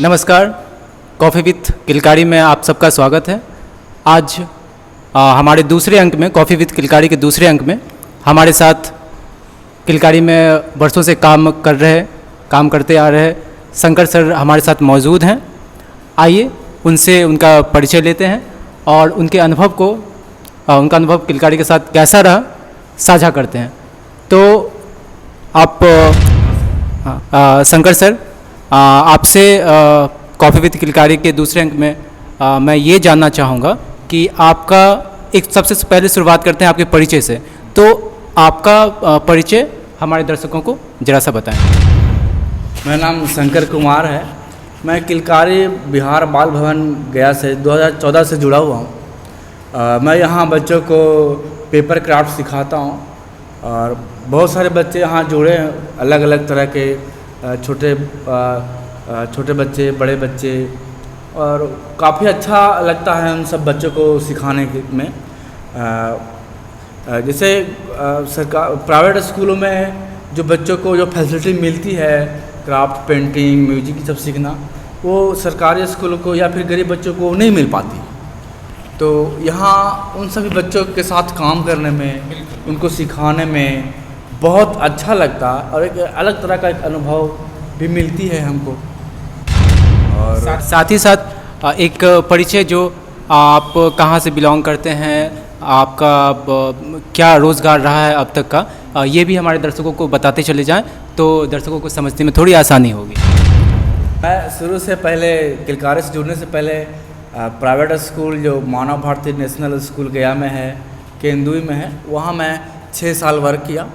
नमस्कार, coffee with किलकारी में आप सबका स्वागत है। आज हमारे दूसरे अंक में, कॉफ़ी विथ किलकारी के दूसरे अंक में हमारे साथ किलकारी में वर्षों से काम करते आ रहे शंकर सर हमारे साथ मौजूद हैं। आइए उनसे उनका परिचय लेते हैं और उनका अनुभव किलकारी के साथ कैसा रहा साझा करते हैं। तो आप शंकर सर, आपसे कॉफ़ी विथ किलकारी के दूसरे अंक में मैं ये जानना चाहूँगा कि आपका सबसे पहले शुरुआत करते हैं आपके परिचय से। तो आपका परिचय हमारे दर्शकों को जरा सा बताएं। मेरा नाम शंकर कुमार है। मैं किलकारी बिहार बाल भवन गया से 2014 से जुड़ा हुआ हूँ। मैं यहाँ बच्चों को पेपर क्राफ्ट सिखाता हूँ और बहुत सारे बच्चे यहाँ जुड़े हैं, अलग अलग तरह के छोटे बच्चे, बड़े बच्चे, और काफ़ी अच्छा लगता है उन सब बच्चों को सिखाने में। जैसे सरकार प्राइवेट स्कूलों में जो बच्चों को जो फैसिलिटी मिलती है क्राफ्ट, पेंटिंग, म्यूजिक सब सीखना, वो सरकारी स्कूलों को या फिर गरीब बच्चों को नहीं मिल पाती। तो यहाँ उन सभी बच्चों के साथ काम करने में, उनको सिखाने में बहुत अच्छा लगता है और एक अलग तरह का एक अनुभव भी मिलती है हमको। और साथ ही साथ एक परिचय, जो आप कहाँ से बिलोंग करते हैं, आपका क्या रोज़गार रहा है अब तक का, ये भी हमारे दर्शकों को बताते चले जाएं तो दर्शकों को समझने में थोड़ी आसानी होगी। मैं शुरू से पहले किलकारी से जुड़ने से पहले प्राइवेट स्कूल जो मानव भारती नेशनल स्कूल गया में है, केंदुई में है, वहाँ मैं 6 साल वर्क किया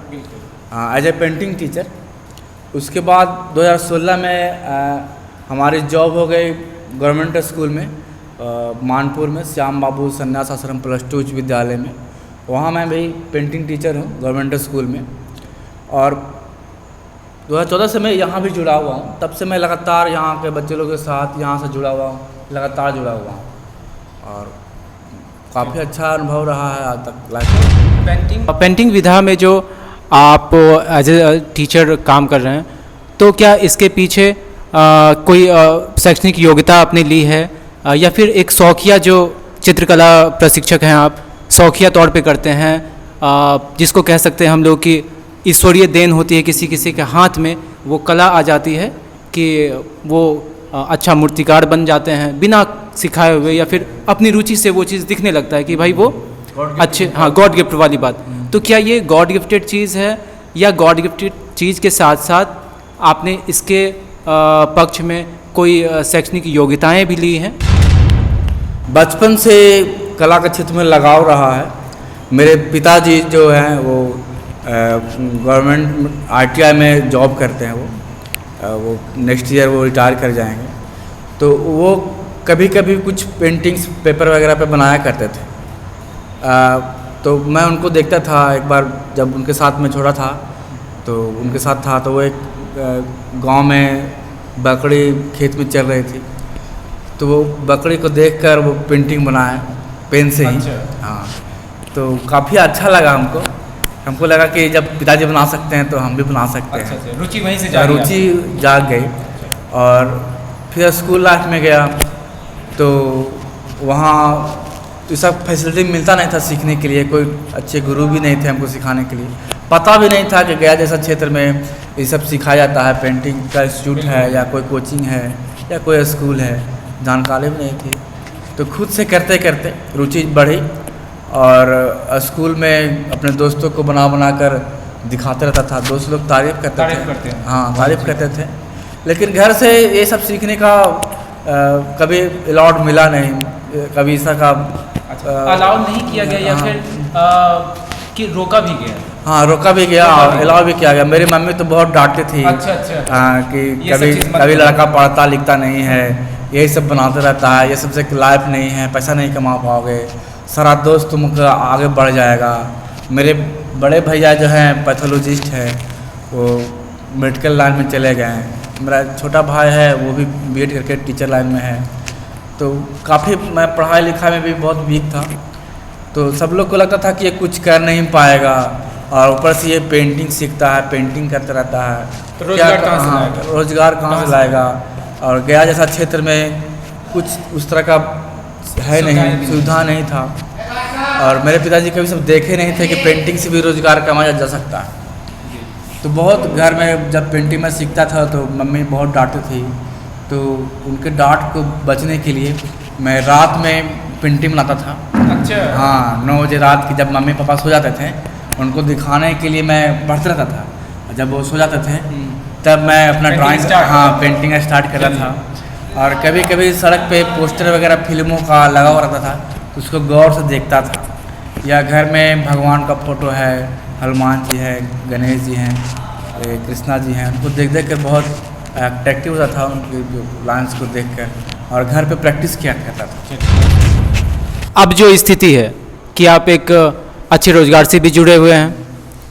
एज ए पेंटिंग टीचर। उसके बाद 2016 में हमारी जॉब हो गई गवर्नमेंट स्कूल में, मानपुर में श्याम बाबू संन्यास आश्रम +2 उच्च विद्यालय में। वहाँ मैं भी पेंटिंग टीचर हूँ गवर्नमेंट स्कूल में। और 2014 से मैं यहाँ भी जुड़ा हुआ हूँ। तब से मैं लगातार यहाँ के बच्चे लोगों के साथ यहाँ से जुड़ा हुआ हूँ, लगातार जुड़ा हुआ हूँ और काफ़ी अच्छा अनुभव रहा है आज तक लाइफ में। पेंटिंग विधा में जो आप एज ए टीचर काम कर रहे हैं, तो क्या इसके पीछे कोई शैक्षणिक योग्यता आपने ली है या फिर एक शौकिया, जो चित्रकला प्रशिक्षक हैं आप, शौकिया तौर पे करते हैं, जिसको कह सकते हैं हम लोग कि ईश्वरीय देन होती है, किसी किसी के हाथ में वो कला आ जाती है कि वो अच्छा मूर्तिकार बन जाते हैं बिना सिखाए हुए, या फिर अपनी रुचि से वो चीज़ दिखने लगता है कि भाई वो अच्छे, हाँ, गॉड गिफ्ट वाली बात। तो क्या ये गॉड गिफ्टेड चीज़ है या गॉड गिफ्टेड चीज़ के साथ साथ आपने इसके पक्ष में कोई शैक्षणिक योग्यताएं भी ली हैं? बचपन से कला के क्षेत्र में लगाव रहा है। मेरे पिताजी जो हैं वो गवर्नमेंट ITI में जॉब करते हैं। वो नेक्स्ट ईयर वो रिटायर कर जाएंगे। तो वो कभी कभी कुछ पेंटिंग्स पेपर वगैरह पे बनाया करते थे। तो मैं उनको देखता था। एक बार जब उनके साथ में छोड़ा था तो उनके साथ था, तो वो एक गांव में बकरी खेत में चल रही थी, तो वो बकरी को देखकर वो पेंटिंग बनाया पेन से ही। अच्छा। हाँ, तो काफ़ी अच्छा लगा हमको लगा कि जब पिताजी बना सकते हैं तो हम भी बना सकते हैं। अच्छा, रुचि वहीं से रुचि जाग गई। और फिर स्कूल लाइफ में गया तो वहाँ तो सब फैसिलिटी मिलता नहीं था सीखने के लिए, कोई अच्छे गुरु भी नहीं थे हमको सिखाने के लिए। पता भी नहीं था कि गया जैसा क्षेत्र में ये सब सिखाया जाता है, पेंटिंग का इंस्टीट्यूट है या कोई कोचिंग है या कोई स्कूल है, जानकारी भी नहीं थी। तो खुद से करते करते रुचि बढ़ी और स्कूल में अपने दोस्तों को बना कर दिखाते रहता था। दोस्त लोग तारीफ़ करते थे। हाँ, तारीफ़ करते थे। लेकिन घर से ये सब सीखने का कभी अलाउड मिला नहीं, कभी ऐसा का अलाउ नहीं किया गया या फिर कि रोका भी गया? हाँ, रोका भी गया और अलाउ भी किया गया। मेरी मम्मी तो बहुत डांटती थी। अच्छा। हाँ, कि कभी लड़का पढ़ता लिखता नहीं है, यही सब बनाते रहता है, ये सबसे लाइफ नहीं है, पैसा नहीं कमा पाओगे, सारा दोस्त तुमको आगे बढ़ जाएगा। मेरे बड़े भैया जो हैं पैथोलॉजिस्ट हैं, वो मेडिकल लाइन में चले गए हैं। मेरा छोटा भाई है, वो भी BEd करके टीचर लाइन में है। तो काफ़ी मैं पढ़ाई लिखाई में भी बहुत वीक था। तो सब लोग को लगता था कि ये कुछ कर नहीं पाएगा और ऊपर से ये पेंटिंग सीखता है, पेंटिंग करता रहता है, तो रोजगार कहाँ से लाएगा? रोजगार कहाँ से लाएगा? और गया जैसा क्षेत्र में कुछ उस तरह का है नहीं, सुविधा नहीं था। और मेरे पिताजी कभी सब देखे नहीं थे कि पेंटिंग से भी रोज़गार कमाया जा सकता है। तो बहुत घर में जब पेंटिंग में सीखता था तो मम्मी बहुत डांटती थी, तो उनके डांट को बचने के लिए मैं रात में पेंटिंग बनाता था। अच्छा। हाँ, 9 बजे रात की जब मम्मी पापा सो जाते थे, उनको दिखाने के लिए मैं पढ़ते रहता था। जब वो सो जाते थे तब मैं अपना ड्राइंग पेंटिंग स्टार्ट कर रहा था। और कभी कभी सड़क पे पोस्टर वगैरह फिल्मों का लगा हुआ रहता था, तो उसको गौर से देखता था। या घर में भगवान का फोटो है, हनुमान जी हैं, गणेश जी हैं, कृष्णा जी हैं, उनको देख देख कर बहुत अट्रैक्टिव होता था उनके जो लाइन्स को देखकर, और घर पे प्रैक्टिस किया करता था। अब जो स्थिति है कि आप एक अच्छे रोजगार से भी जुड़े हुए हैं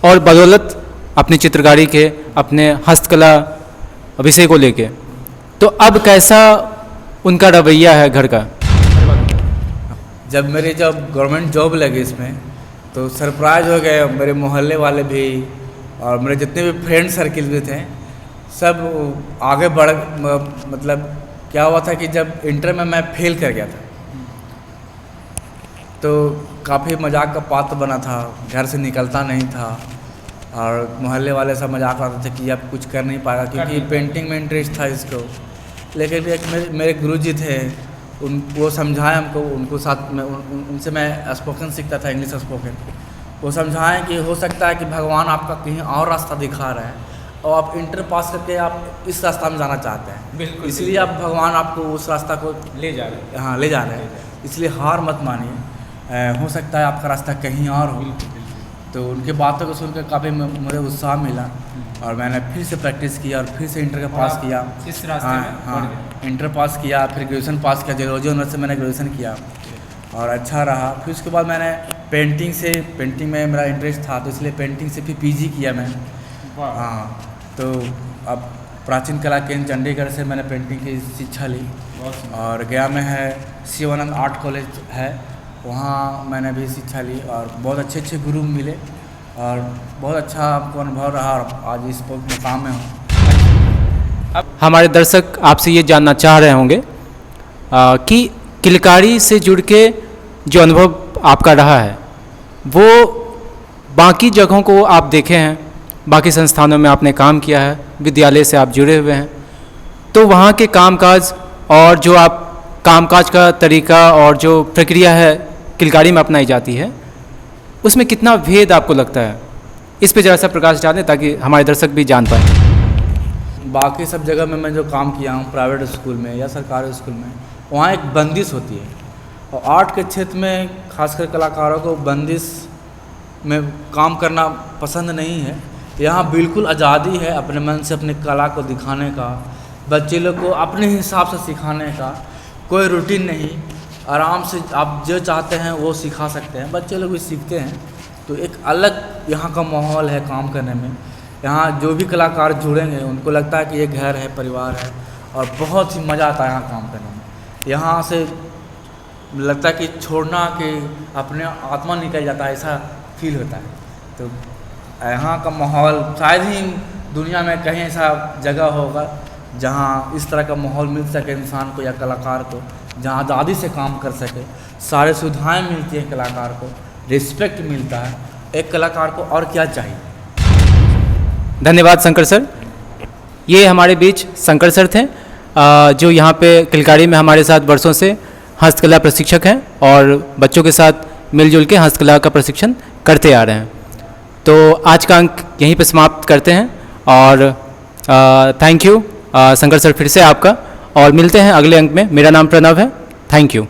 और बदौलत अपनी चित्रकारी के, अपने हस्तकला विषय को लेके, तो अब कैसा उनका रवैया है घर का? जब गवर्नमेंट जॉब लगी इसमें तो सरप्राइज हो गए मेरे मोहल्ले वाले भी, और मेरे जितने भी फ्रेंड सर्किल भी थे सब आगे बढ़। मतलब क्या हुआ था कि जब इंटर में मैं फेल कर गया था तो काफ़ी मजाक का पात्र बना था, घर से निकलता नहीं था, और मोहल्ले वाले सब मजाक उड़ाते थे कि अब कुछ कर नहीं पाएगा क्योंकि पेंटिंग में इंटरेस्ट था इसको। लेकिन एक मेरे गुरुजी थे, वो समझाए हमको, उनको साथ में उनसे मैं स्पोकन सीखता था, इंग्लिश स्पोकन। वो समझाएं कि हो सकता है कि भगवान आपका कहीं और रास्ता दिखा रहा है और आप इंटर पास करके आप इस रास्ता में जाना चाहते हैं, इसलिए आप भगवान आपको उस रास्ता को ले जा रहे हैं। हाँ, ले जा रहे हैं, इसलिए हार मत मानिए, हो सकता है आपका रास्ता कहीं और हो। तो उनके बातों को सुनकर काफ़ी मुझे उत्साह मिला और मैंने फिर से प्रैक्टिस किया और फिर से इंटर का पास किया। इस रास्ते में हाँ, इंटर पास किया, फिर ग्रेजुएशन पास किया, जियोलॉजी ऑनर्स से मैंने ग्रेजुएशन किया और अच्छा रहा। फिर उसके बाद मैंने पेंटिंग में मेरा इंटरेस्ट था, तो इसलिए पेंटिंग से फिर पीजी किया मैंने। हाँ, तो अब प्राचीन कला केंद्र चंडीगढ़ से मैंने पेंटिंग की शिक्षा ली और गया में है शिवानंद आर्ट कॉलेज है, वहाँ मैंने भी शिक्षा ली और बहुत अच्छे अच्छे गुरु मिले और बहुत अच्छा आपको अनुभव रहा और आज इस मुकाम में हूँ। अब हमारे दर्शक आपसे ये जानना चाह रहे होंगे कि किलकारी से जुड़ के जो अनुभव आपका रहा है वो बाकी जगहों को आप देखे हैं, बाकी संस्थानों में आपने काम किया है, विद्यालय से आप जुड़े हुए हैं, तो वहाँ के कामकाज और जो आप कामकाज का तरीका और जो प्रक्रिया है किलकारी में अपनाई जाती है उसमें कितना भेद आपको लगता है? इस पे ज़रा सा प्रकाश डालें ताकि हमारे दर्शक भी जान पाएँ। बाकी सब जगह में मैं जो काम किया हूँ प्राइवेट स्कूल में या सरकारी स्कूल में, वहाँ एक बंदिश होती है और आर्ट के क्षेत्र में खासकर कलाकारों को बंदिश में काम करना पसंद नहीं है। यहाँ बिल्कुल आज़ादी है अपने मन से अपनी कला को दिखाने का, बच्चे लोग को अपने हिसाब से सिखाने का, कोई रूटीन नहीं, आराम से आप जो चाहते हैं वो सिखा सकते हैं, बच्चे लोग भी सीखते हैं। तो एक अलग यहाँ का माहौल है काम करने में। यहाँ जो भी कलाकार जुड़ेंगे उनको लगता है कि ये घर है, परिवार है और बहुत ही मज़ा आता है यहाँ काम करने में। यहाँ से लगता है कि छोड़ना कि अपने आत्मा निकल जाता है, ऐसा फील होता है। तो यहाँ का माहौल शायद ही दुनिया में कहीं ऐसा जगह होगा जहाँ इस तरह का माहौल मिल सके इंसान को या कलाकार को, जहाँ आज़ादी से काम कर सके, सारे सुविधाएं मिलती हैं कलाकार को, रिस्पेक्ट मिलता है। एक कलाकार को और क्या चाहिए? धन्यवाद शंकर सर। ये हमारे बीच शंकर सर थे जो यहाँ पे किलकारी में हमारे साथ वर्षों से हस्तकला प्रशिक्षक हैं और बच्चों के साथ मिलजुल के हस्तकला का प्रशिक्षण करते आ रहे हैं। तो आज का अंक यहीं पे समाप्त करते हैं और थैंक यू शंकर सर फिर से आपका, और मिलते हैं अगले अंक में। मेरा नाम प्रणव है। Thank you.